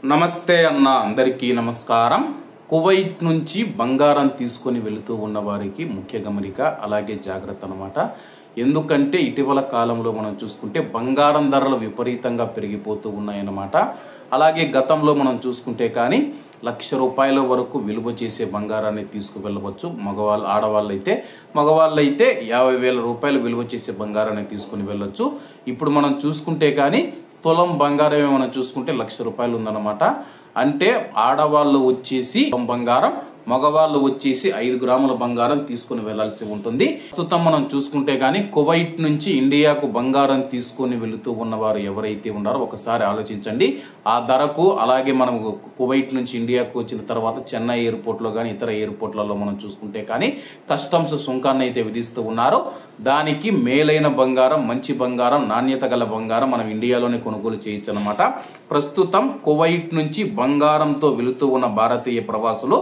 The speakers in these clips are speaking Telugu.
నమస్తే అన్న అందరికీ నమస్కారం. కువైట్ నుంచి బంగారం తీసుకొని వెళుతూ ఉన్న వారికి ముఖ్య గమనిక అలాగే జాగ్రత్త అన్నమాట. ఎందుకంటే ఇటీవల కాలంలో మనం చూసుకుంటే బంగారం ధరలు విపరీతంగా పెరిగిపోతూ ఉన్నాయన్నమాట. అలాగే గతంలో మనం చూసుకుంటే కానీ ₹1,00,000 వరకు విలువ చేసే బంగారాన్ని తీసుకువెళ్ళవచ్చు. మగవాళ్ళైతే ₹50,000 విలువ చేసే బంగారాన్ని తీసుకుని వెళ్ళొచ్చు. ఇప్పుడు మనం చూసుకుంటే కానీ తులం బంగారమే మనం చూసుకుంటే ₹1,00,000 ఉందన్నమాట. అంటే ఆడవాళ్ళు వచ్చేసి బంగారం, మగవాళ్ళు వచ్చేసి 5 గ్రాముల బంగారం తీసుకుని వెళ్లాల్సి ఉంటుంది. ప్రస్తుతం మనం చూసుకుంటే గానీ కువైట్ నుంచి ఇండియాకు బంగారం తీసుకుని వెళుతూ ఉన్నవారు ఎవరైతే ఉన్నారో ఒకసారి ఆలోచించండి. ఆ ధరకు అలాగే మనం కువైట్ నుంచి ఇండియాకు వచ్చిన తర్వాత చెన్నై ఎయిర్పోర్ట్ లో కానీ ఇతర ఎయిర్పోర్ట్లలో మనం చూసుకుంటే కానీ కస్టమ్స్ సుంకాన్ని అయితే విధిస్తూ ఉన్నారు. దానికి మేలైన బంగారం, మంచి బంగారం, నాణ్యత గల బంగారం మనం ఇండియాలోనే కొనుగోలు చేయొచ్చు అన్నమాట. ప్రస్తుతం కువైట్ నుంచి బంగారంతో వెళుతూ ఉన్న భారతీయ ప్రవాసులు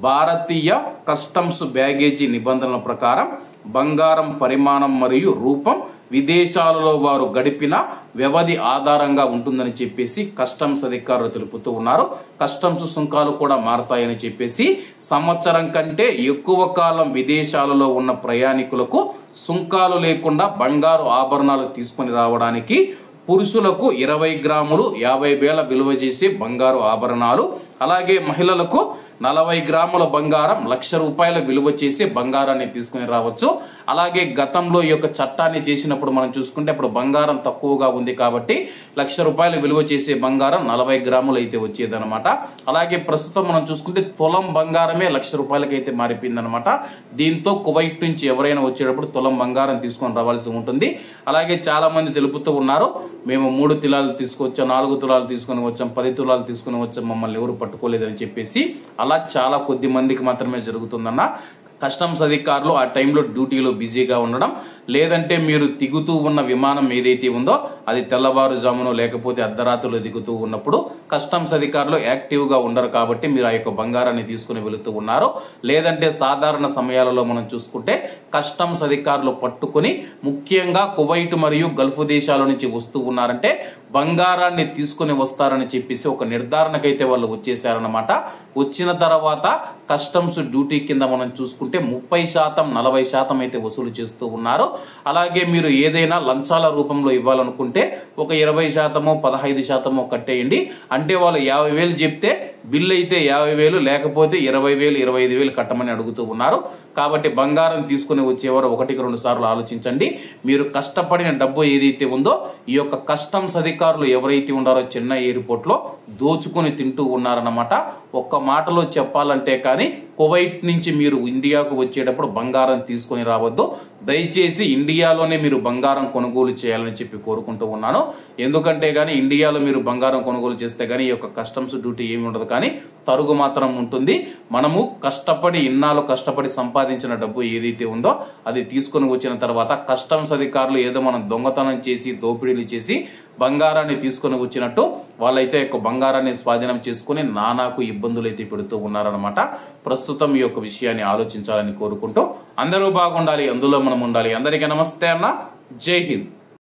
భారతీయ కస్టమ్స్ బ్యాగేజీ నిబంధనల ప్రకారం బంగారం పరిమాణం మరియు రూపం విదేశాలలో వారు గడిపిన వ్యవధి ఆధారంగా ఉంటుందని చెప్పేసి కస్టమ్స్ అధికారులు తెలుపుతూ ఉన్నారు. కస్టమ్స్ సుంకాలు కూడా మారతాయని చెప్పేసి సంవత్సరం కంటే ఎక్కువ కాలం విదేశాలలో ఉన్న ప్రయాణికులకు సుంకాలు లేకుండా బంగారు ఆభరణాలు తీసుకుని రావడానికి పురుషులకు 20 గ్రాములు 50,000 విలువ చేసే బంగారు ఆభరణాలు, అలాగే మహిళలకు 40 గ్రాముల బంగారం ₹1,00,000 విలువ చేసే బంగారాన్ని తీసుకుని రావచ్చు. అలాగే గతంలో ఈ యొక్క చట్టాన్ని చేసినప్పుడు మనం చూసుకుంటే అప్పుడు బంగారం తక్కువగా ఉంది కాబట్టి ₹1,00,000 విలువ చేసే బంగారం 40 గ్రాములు అయితే వచ్చేదన్నమాట. అలాగే ప్రస్తుతం మనం చూసుకుంటే తులం బంగారమే ₹1,00,000 అయితే మారిపోయిందనమాట. దీంతో కువైట్ నుంచి ఎవరైనా వచ్చేటప్పుడు తులం బంగారం తీసుకొని రావాల్సి ఉంటుంది. అలాగే చాలా మంది తెలుపుతూ ఉన్నారు, మేము 3 తులాలు తీసుకొచ్చాం, 4 తులాలు తీసుకుని వచ్చాం, 10 తులాలు తీసుకుని వచ్చాం, మమ్మల్ని ఎవరు పట్టుకోలేదని చెప్పేసి అలా చాలా కొద్ది మందికి మాత్రమే జరుగుతుందన్న. కస్టమ్స్ అధికారులు ఆ టైంలో డ్యూటీలో బిజీగా ఉండడం, లేదంటే మీరు దిగుతూ ఉన్న విమానం ఏదైతే ఉందో అది తెల్లవారుజామునో లేకపోతే అర్ధరాత్రులు దిగుతూ ఉన్నప్పుడు కస్టమ్స్ అధికారులు యాక్టివ్ గా ఉండరు కాబట్టి మీరు ఆ యొక్క బంగారాన్ని తీసుకుని వెళుతూ ఉన్నారు. లేదంటే సాధారణ సమయాలలో మనం చూసుకుంటే కస్టమ్స్ అధికారులు పట్టుకుని ముఖ్యంగా కువైట్ మరియు గల్ఫ్ దేశాల నుంచి వస్తూ ఉన్నారంటే బంగారాన్ని తీసుకుని వస్తారని చెప్పేసి ఒక నిర్ధారణకైతే వాళ్ళు వచ్చేసారన్నమాట. వచ్చిన తర్వాత కస్టమ్స్ డ్యూటీ కింద మనం చూసుకుంటే 30%, 40% అయితే వసూలు చేస్తూ ఉన్నారు. అలాగే మీరు ఏదైనా లంచాల రూపంలో ఇవ్వాలనుకుంటే ఒక 20%, 15% కట్టేయండి. అంటే వాళ్ళు 50,000 చెప్తే బిల్లు అయితే 50,000 లేకపోతే 20,000, 25,000 కట్టమని అడుగుతూ ఉన్నారు. కాబట్టి బంగారం తీసుకుని వచ్చేవారు 1-2 సార్లు ఆలోచించండి. మీరు కష్టపడిన డబ్బు ఏదైతే ఉందో ఈ యొక్క కస్టమ్స్ అధికారులు ఎవరైతే ఉన్నారో చెన్నై ఎయిర్పోర్ట్ లో దోచుకుని తింటూ ఉన్నారన్నమాట. ఒక్క మాటలో చెప్పాలంటే కానీ కువైట్ నుంచి మీరు ఇండియాకు వచ్చేటప్పుడు బంగారం తీసుకుని రావద్దు. దయచేసి ఇండియాలోనే మీరు బంగారం కొనుగోలు చేయాలని చెప్పి కోరుకుంటూ ఉన్నాను. ఎందుకంటే గానీ ఇండియాలో మీరు బంగారం కొనుగోలు చేస్తే గానీ ఈ యొక్క కస్టమ్స్ డ్యూటీ ఏమి ఉండదు, కానీ తరుగు మాత్రం ఉంటుంది. మనము ఇన్నాళ్ళు కష్టపడి సంపాదించిన డబ్బు ఏదైతే ఉందో అది తీసుకుని వచ్చిన తర్వాత కస్టమ్స్ అధికారులు ఏదో మనం దొంగతనం చేసి దోపిడీలు చేసి బంగారాన్ని తీసుకుని వచ్చినట్టు వాళ్ళైతే యొక్క బంగారాన్ని స్వాధీనం చేసుకుని నానాకు ఇబ్బందులు అయితే పెడుతూ ఉన్నారనమాట. ప్రస్తుతం ఈ యొక్క విషయాన్ని ఆలోచించాలని కోరుకుంటూ అందరూ బాగుండాలి, అందులో మనం ఉండాలి. అందరికీ నమస్తే అన్న, జై హింద్.